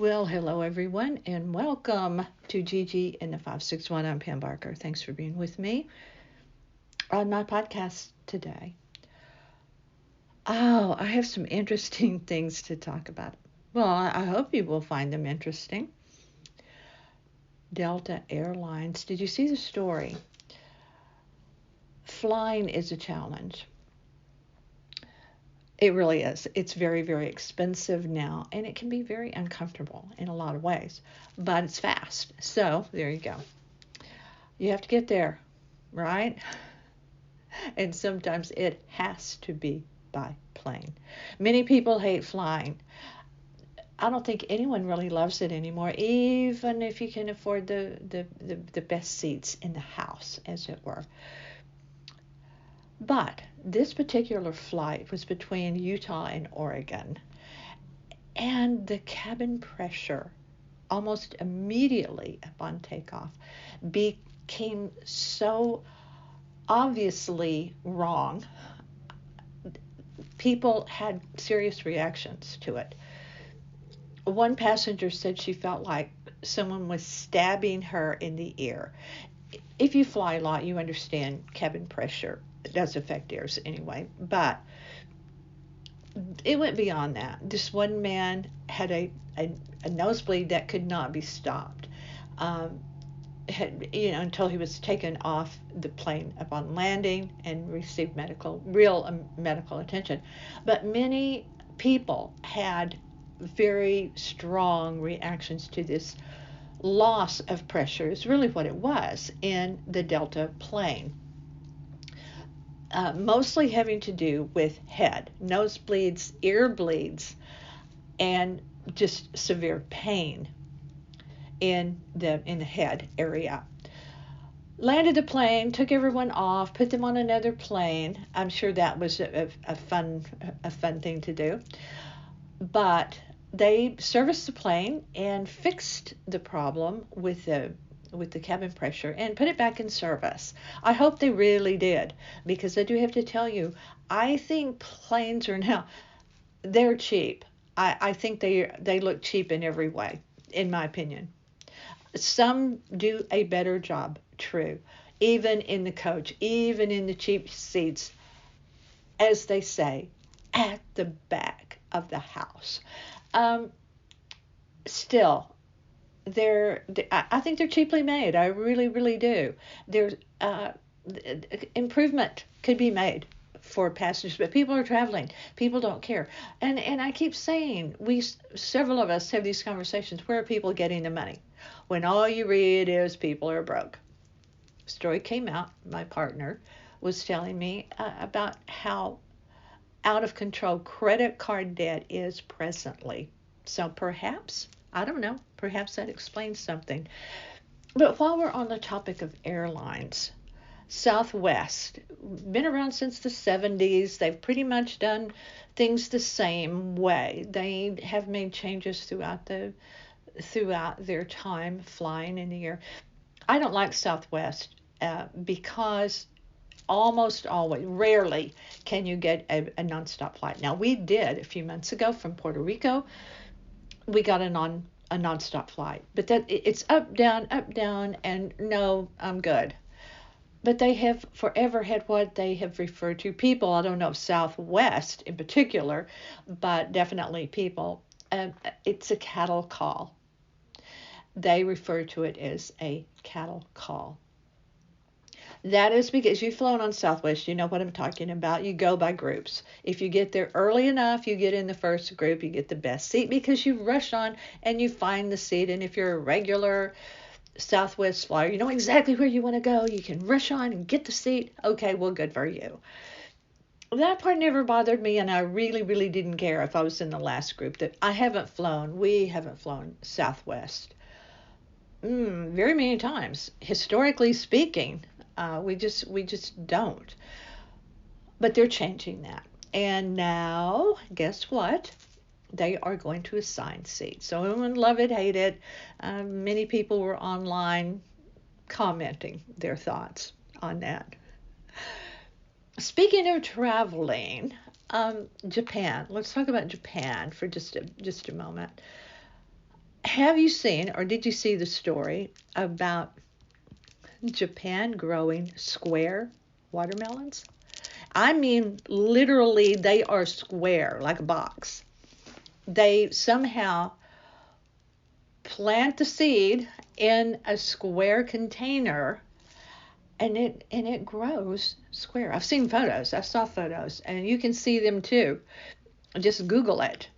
Well, hello everyone, and welcome to Gigi in the 561. I'm Pam Barker. Thanks for being with me on my podcast today. Oh, I have some interesting things to talk about. Well, I hope you will find them interesting. Delta Airlines. Did you see the story? Flying is a challenge. It really is. It's very, very expensive now, and it can be very uncomfortable in a lot of ways, but it's fast. So there you go. You have to get there, right? And sometimes it has to be by plane. Many people hate flying. I don't think anyone really loves it anymore, even if you can afford the best seats in the house, as it were. But this particular flight was between Utah and Oregon, and the cabin pressure almost immediately upon takeoff became so obviously wrong. People had serious reactions to it. One passenger said she felt like someone was stabbing her in the ear. If you fly a lot, you understand cabin pressure. It does affect ears anyway, but it went beyond that. This one man had a nosebleed that could not be stopped. Until he was taken off the plane upon landing and received real medical attention. But many people had very strong reactions to this loss of pressure. Is really what it was in the Delta plane. Mostly having to do with head, nosebleeds, ear bleeds, and just severe pain in the head area. Landed the plane, took everyone off, put them on another plane. I'm sure that was a fun thing to do. But they serviced the plane and fixed the problem with the cabin pressure and put it back in service. I hope they really did, because I do have to tell you, I think planes are now, they're cheap. I think they look cheap in every way, in my opinion. Some do a better job, true, even in the coach, even in the cheap seats, as they say, at the back of the house. Still, I think they're cheaply made. I really, really do. There's improvement could be made for passengers, but people are traveling. People don't care. And I keep saying, several of us have these conversations. Where are people getting the money? When all you read is people are broke. Story came out. My partner was telling me about how out of control credit card debt is presently. So perhaps, I don't know, perhaps that explains something. But while we're on the topic of airlines, Southwest, been around since the 70s. They've pretty much done things the same way. They have made changes throughout their time flying in the air. I don't like Southwest because almost always, rarely can you get a nonstop flight. Now, we did a few months ago from Puerto Rico. We got a nonstop flight, but it's up, down, and no, I'm good. But they have forever had what they have referred to, people, I don't know if Southwest in particular, but definitely people, it's a cattle call. They refer to it as a cattle call. That is because you've flown on Southwest, you know what I'm talking about. You go by groups. If you get there early enough, you get in the first group, you get the best seat because you rush on and you find the seat. And if you're a regular Southwest flyer, you know exactly where you want to go. You can rush on and get the seat. Okay, well, good for you. That part never bothered me, and I really, really didn't care if I was in the last group. That we haven't flown Southwest very many times. Historically speaking, we just don't. But they're changing that. And now, guess what? They are going to assign seats. So everyone love it, hate it. Many people were online commenting their thoughts on that. Speaking of traveling, Japan. Let's talk about Japan for just a moment. Have you seen or did you see the story about Japan growing square watermelons? I mean, literally, they are square, like a box. They somehow plant the seed in a square container, and it grows square. I've seen photos. I saw photos, and you can see them too. Just Google it.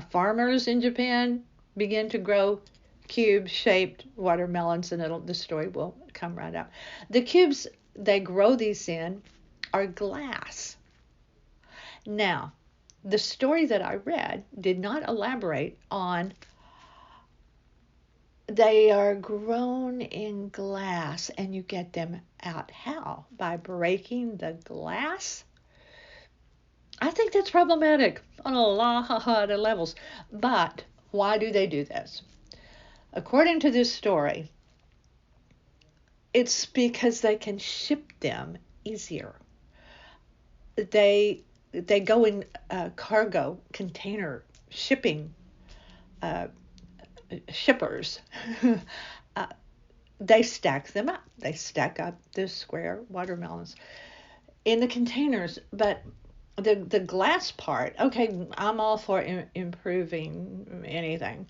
Farmers in Japan begin to grow cube-shaped watermelons, and the story will come right up. The cubes they grow these in are glass. Now, the story that I read did not elaborate on they are grown in glass and you get them out how? By breaking the glass? I think that's problematic on a lot of levels. But why do they do this? According to this story, it's because they can ship them easier. They go in cargo container shipping shippers. uh, they stack them up. They stack up the square watermelons in the containers. But the glass part, okay, I'm all for improving anything.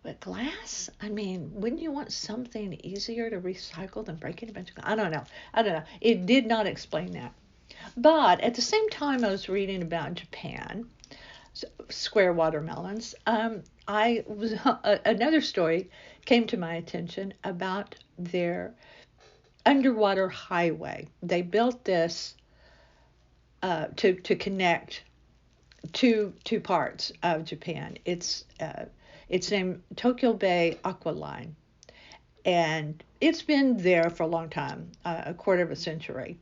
But glass, I mean, wouldn't you want something easier to recycle than breaking a bunch of glass? I don't know. It did not explain that. But at the same time, I was reading about Japan, square watermelons. I was another story came to my attention about their underwater highway. They built this to connect two parts of Japan. It's named Tokyo Bay Aqua Line, and it's been there for a long time, a quarter of a century.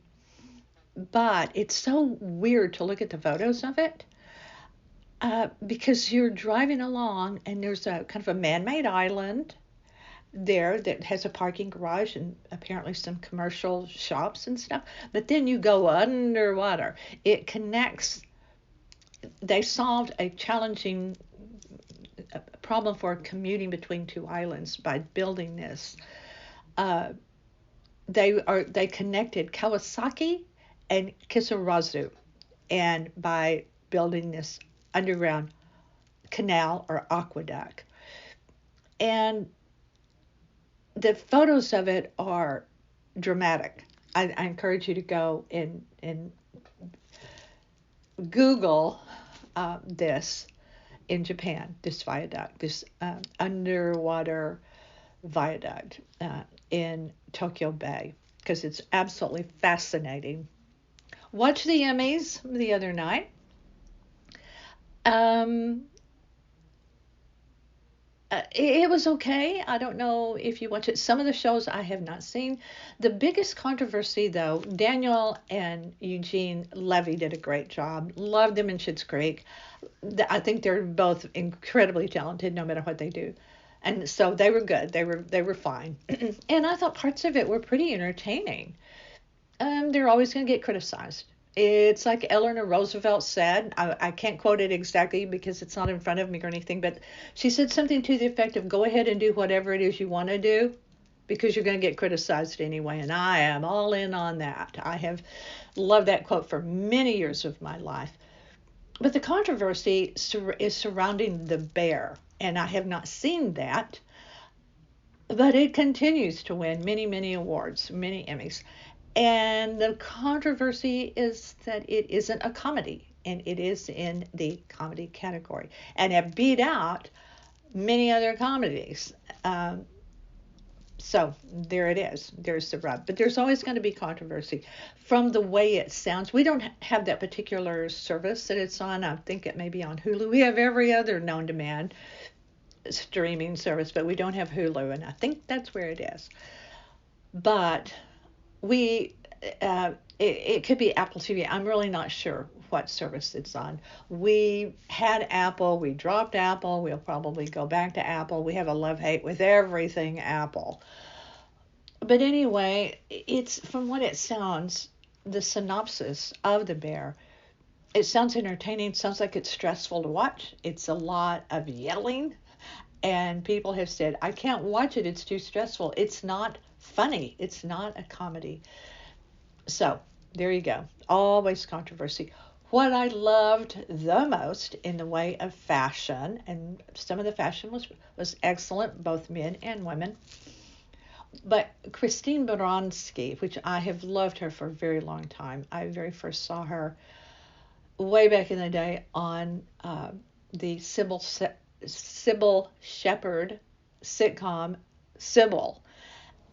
But it's so weird to look at the photos of it because you're driving along and there's a kind of a man-made island there that has a parking garage and apparently some commercial shops and stuff. But then you go underwater. It connects. They solved a challenging problem for commuting between two islands by building this. They connected Kawasaki and Kisarazu, and by building this underground canal or aqueduct. And the photos of it are dramatic. I encourage you to go and Google this in Japan, this viaduct, this underwater viaduct in Tokyo Bay, because it's absolutely fascinating. Watched the Emmys the other night. It was okay. I don't know if you watch it. Some of the shows I have not seen. The biggest controversy, though, Daniel and Eugene Levy did a great job. Loved them in Schitt's Creek. I think they're both incredibly talented, no matter what they do, and so they were good. They were fine, and I thought parts of it were pretty entertaining. They're always going to get criticized. It's like Eleanor Roosevelt said. I can't quote it exactly because it's not in front of me or anything, but she said something to the effect of go ahead and do whatever it is you want to do because you're going to get criticized anyway. And I am all in on that. I have loved that quote for many years of my life. But the controversy is surrounding the bear, and I have not seen that, but it continues to win many, many awards, many Emmys. And the controversy is that it isn't a comedy, and it is in the comedy category. And it beat out many other comedies. So there it is. There's the rub. But there's always going to be controversy from the way it sounds. We don't have that particular service that it's on. I think it may be on Hulu. We have every other known demand streaming service, but we don't have Hulu, and I think that's where it is. But it could be Apple TV. I'm really not sure what service it's on. We had Apple. We dropped Apple. We'll probably go back to Apple. We have a love-hate with everything Apple. But anyway, it's from what it sounds, the synopsis of The Bear It sounds entertaining, sounds like it's stressful to watch. It's a lot of yelling, and people have said, I can't watch it, it's too stressful. It's not funny, it's not a comedy. So there you go. Always controversy. What I loved the most in the way of fashion, and some of the fashion was excellent, both men and women. But Christine Baranski, which I have loved her for a very long time. I very first saw her way back in the day on the Sybil Shepherd sitcom Sybil,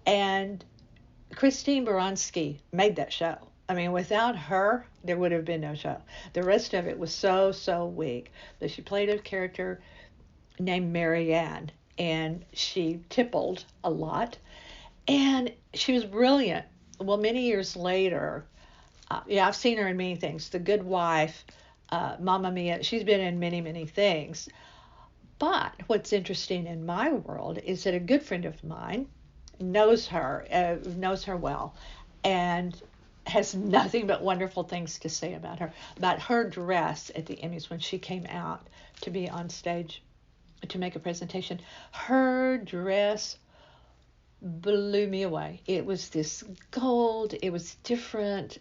and Christine Baranski made that show. I mean, without her, there would have been no show. The rest of it was so weak. But she played a character named Marianne, and she tippled a lot, and she was brilliant. Well, many years later, yeah, I've seen her in many things. The Good Wife, Mamma Mia. She's been in many things. But what's interesting in my world is that a good friend of mine knows her well, and has nothing but wonderful things to say about her. About her dress at the Emmys when she came out to be on stage to make a presentation. Her dress blew me away. It was this gold. It was different.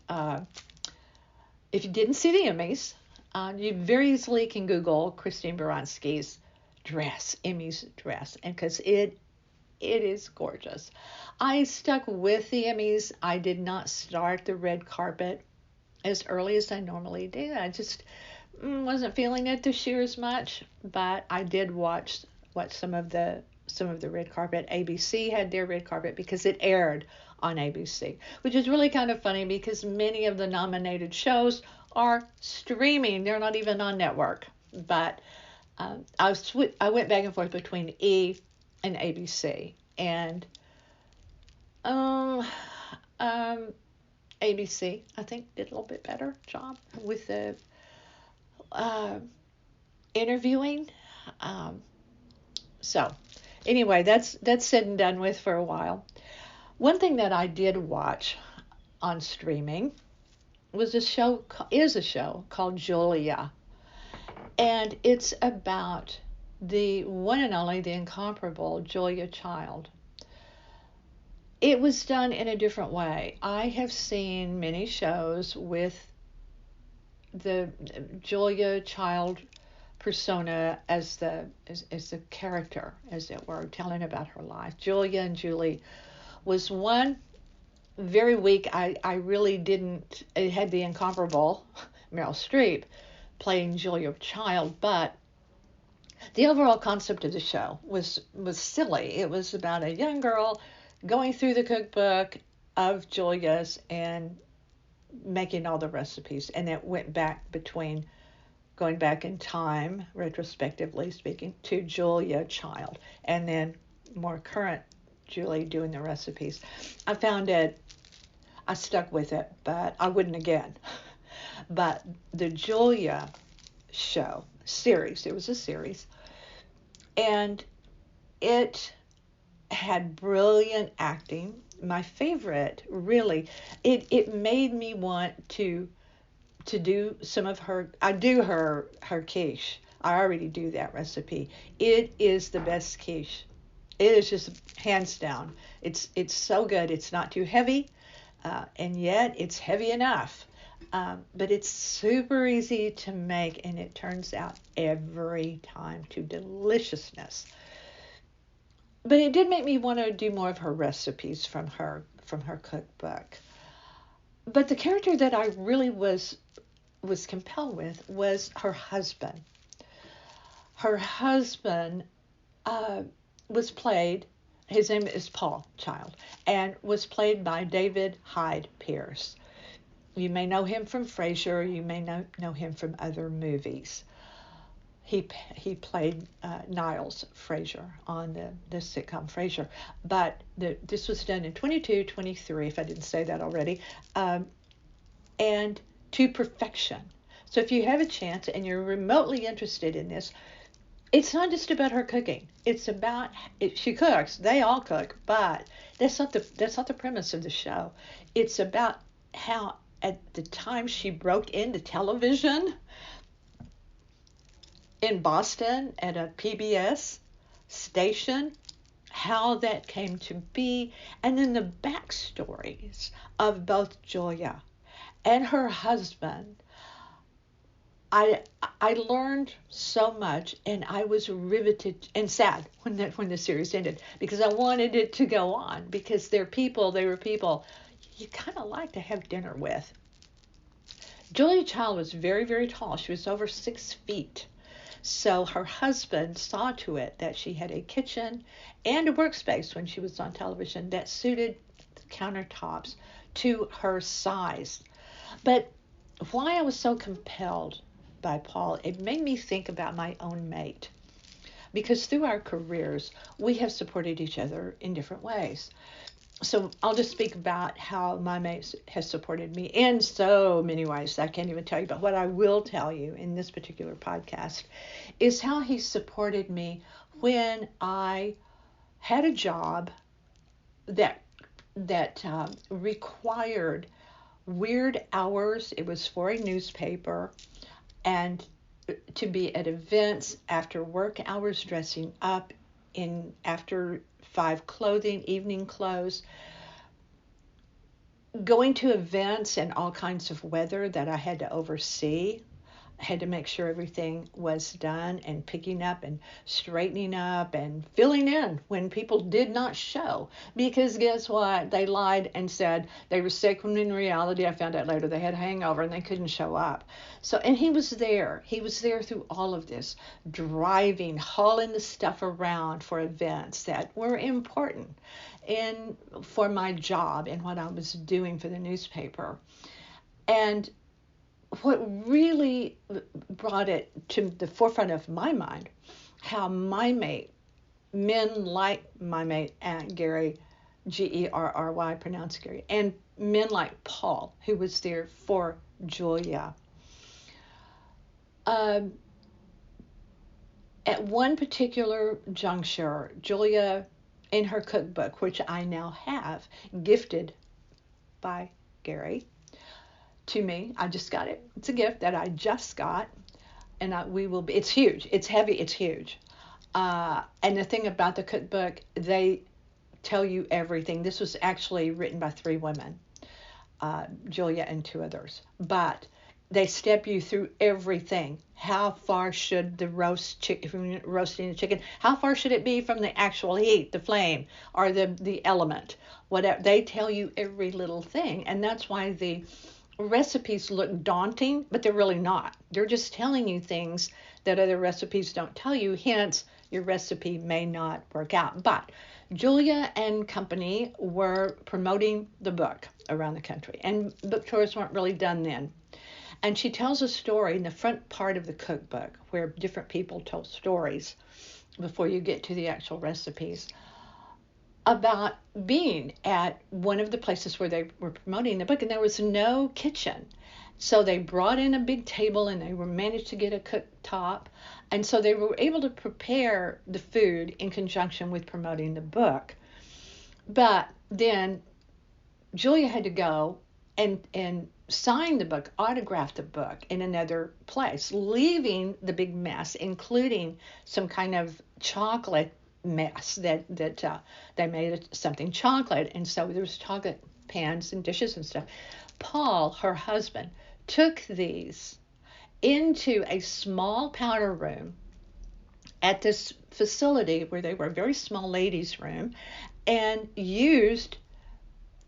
If you didn't see the Emmys, you very easily can Google Christine Baranski's dress, Emmys dress, and because it is gorgeous. I stuck with the Emmys. I did not start the red carpet as early as I normally do. I just wasn't feeling it this year as much, but I did watch some of the red carpet. ABC had their red carpet because it aired on ABC, which is really kind of funny because many of the nominated shows are streaming. They're not even on network. But I went back and forth between E and ABC, and ABC I think did a little bit better job with the interviewing. So anyway, that's said and done with for a while. One thing that I did watch on streaming is a show called Julia, and it's about the one and only, the incomparable Julia Child. It was done in a different way. I have seen many shows with the Julia Child persona as the character, as it were, telling about her life. Julia and Julie was one very weak. I really didn't. It had the incomparable Meryl Streep playing Julia Child, but the overall concept of the show was silly. It was about a young girl going through the cookbook of Julia's and making all the recipes, and it went back between going back in time, retrospectively speaking, to Julia Child, and then more current Julie doing the recipes. I stuck with it, but I wouldn't again. But the Julia series, it was a series, and it had brilliant acting. My favorite, really, it made me want to do some of her. I do her quiche. I already do that recipe. It is the best quiche. It is just hands down. It's so good. It's not too heavy, and yet it's heavy enough. But it's super easy to make, and it turns out every time to deliciousness. But it did make me want to do more of her recipes from her cookbook. But the character that I really was compelled with was her husband. Her husband was played, his name is Paul Child, and was played by David Hyde Pierce. You may know him from Frasier. You may know him from other movies. He played Niles Frasier on the sitcom Frasier. But this was done in 23, if I didn't say that already, and to perfection. So if you have a chance and you're remotely interested in this, it's not just about her cooking. It's about she cooks. They all cook, but that's not the premise of the show. It's about how at the time she broke into television in Boston at a PBS station, how that came to be, and then the backstories of both Julia and her husband. I learned so much, and I was riveted and sad when the series ended, because I wanted it to go on, because they were people you kind of like to have dinner with. Julia Child was very, very tall. She was over 6 feet. So her husband saw to it that she had a kitchen and a workspace when she was on television that suited the countertops to her size. But why I was so compelled by Paul, it made me think about my own mate. Because through our careers, we have supported each other in different ways. So I'll just speak about how my mate has supported me in so many ways I can't even tell you. But what I will tell you in this particular podcast is how he supported me when I had a job that required weird hours. It was for a newspaper, and to be at events after work hours, dressing up in after 5 clothing, evening clothes, going to events and all kinds of weather that I had to oversee. I had to make sure everything was done, and picking up and straightening up and filling in when people did not show. Because guess what? They lied and said they were sick, when in reality, I found out later, they had a hangover and they couldn't show up. So, and he was there. He was there through all of this, driving, hauling the stuff around for events that were important and for my job and what I was doing for the newspaper. And what really brought it to the forefront of my mind, how my mate, men like my mate, Aunt Gary, Gerry, pronounced Gary, and men like Paul, who was there for Julia. At one particular juncture, Julia, in her cookbook, which I now have, gifted by Gary, to me. I just got it. It's a gift that I just got, and it's huge. It's heavy. It's huge. And the thing about the cookbook, they tell you everything. This was actually written by 3 women, Julia and 2 others. But they step you through everything. How far should the roasting the chicken, how far should it be from the actual heat, the flame, or the element? Whatever. They tell you every little thing. And that's why the recipes look daunting, but they're really not. They're just telling you things that other recipes don't tell you. Hence, your recipe may not work out. But Julia and company were promoting the book around the country, and book tours weren't really done then. And she tells a story in the front part of the cookbook where different people told stories before you get to the actual recipes about being at one of the places where they were promoting the book, and there was no kitchen. So they brought in a big table, and they managed to get a cooktop. And so they were able to prepare the food in conjunction with promoting the book. But then Julia had to go and sign the book, autograph the book in another place, leaving the big mess, including some kind of chocolate mess that they made something chocolate, and so there was chocolate pans and dishes and stuff. Paul, her husband, took these into a small powder room at this facility where they were a very small ladies' room, and used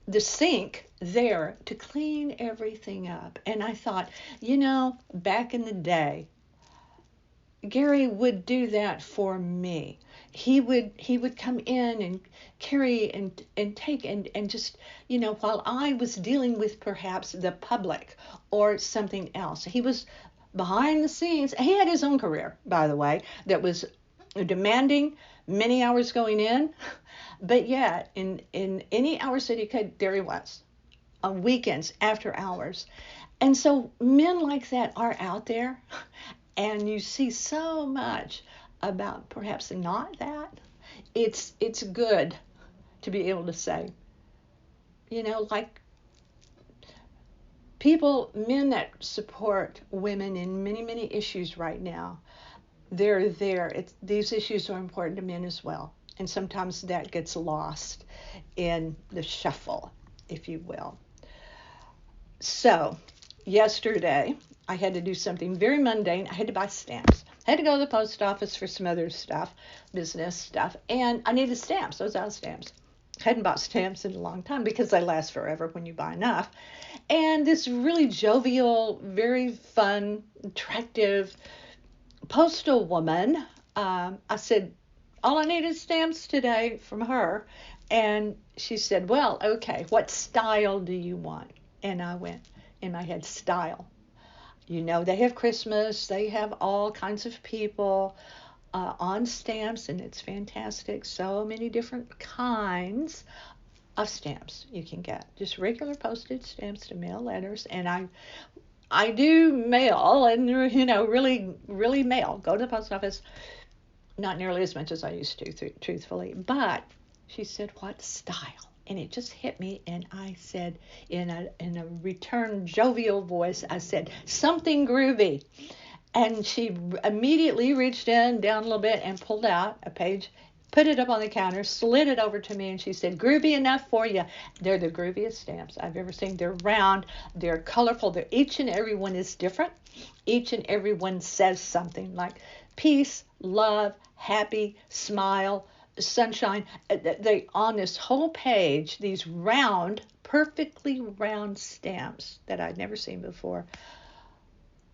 the sink there to clean everything up. And I thought, back in the day, Gary would do that for me. He would come in and carry and take and just, while I was dealing with perhaps the public or something else. He was behind the scenes. He had his own career, by the way, that was demanding, many hours going in, but yet in any hours that he could, there he was, on weekends, after hours. And so men like that are out there, and you see so much about perhaps not that. It's good to be able to say, like Men that support women in many, many issues right now, they're there. These issues are important to men as well. And sometimes that gets lost in the shuffle, if you will. So, yesterday, I had to do something very mundane. I had to buy stamps. I had to go to the post office for some other stuff, business stuff, and I needed stamps. I was out of stamps. I hadn't bought stamps in a long time because they last forever when you buy enough. And this really jovial, very fun, attractive postal woman, I said, all I need is stamps today from her. And she said, well, okay, what style do you want? And I went in my head, style. You know, they have Christmas, they have all kinds of people on stamps, and it's fantastic. So many different kinds of stamps you can get. Just regular postage stamps to mail letters. And I do mail, and really mail. Go to the post office, not nearly as much as I used to, truthfully. But she said, "What style?" And it just hit me, and I said, in a return jovial voice, I said, "Something groovy." And she immediately reached down a little bit and pulled out a page, put it up on the counter, slid it over to me, and she said, "Groovy enough for you." They're the grooviest stamps I've ever seen. They're round, they're colorful, each and every one is different. Each and every one says something like peace, love, happy, smile, sunshine. They on this whole page, these round, perfectly round stamps that I'd never seen before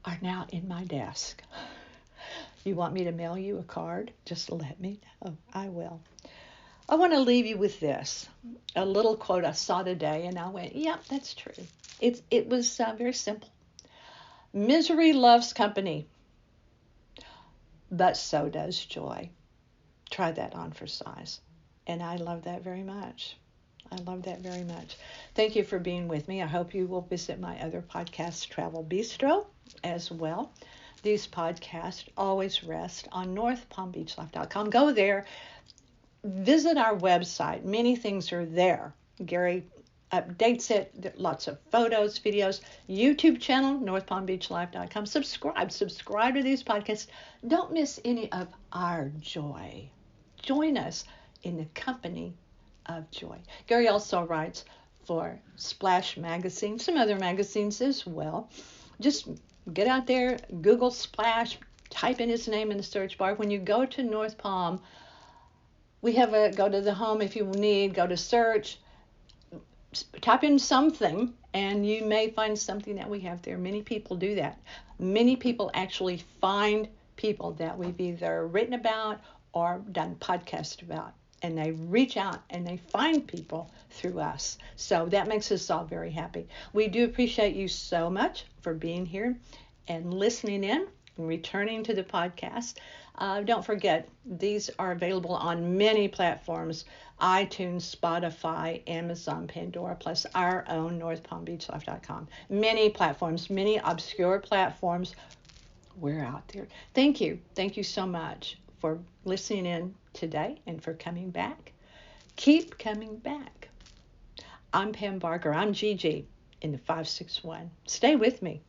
are now in my desk. You want me to mail you a card? Just let me know. I will. I want to leave you with this, a little quote I saw today, and I went, yep, that's true. It was very simple. Misery loves company, but so does joy. Try that on for size. And I love that very much. I love that very much. Thank you for being with me. I hope you will visit my other podcast, Travel Bistro, as well. These podcasts always rest on northpalmbeachlife.com. Go there. Visit our website. Many things are there. Gary updates it. Lots of photos, videos. YouTube channel, northpalmbeachlife.com. Subscribe to these podcasts. Don't miss any of our joy. Join us in the company of joy. Gary also writes for Splash Magazine, some other magazines as well. Just get out there, Google Splash, type in his name in the search bar. When you go to North Palm, we have go to the home if you need, go to search, type in something, and you may find something that we have there. Many people do that. Many people actually find people that we've either written about or done podcasts about. And they reach out and they find people through us. So that makes us all very happy. We do appreciate you so much for being here and listening in and returning to the podcast. Don't forget, these are available on many platforms: iTunes, Spotify, Amazon, Pandora, plus our own NorthPalmBeachLife.com. Many platforms, many obscure platforms. We're out there. Thank you. Thank you so much for listening in today and for coming back. Keep coming back. I'm Pam Barker. I'm Gigi in the 561. Stay with me.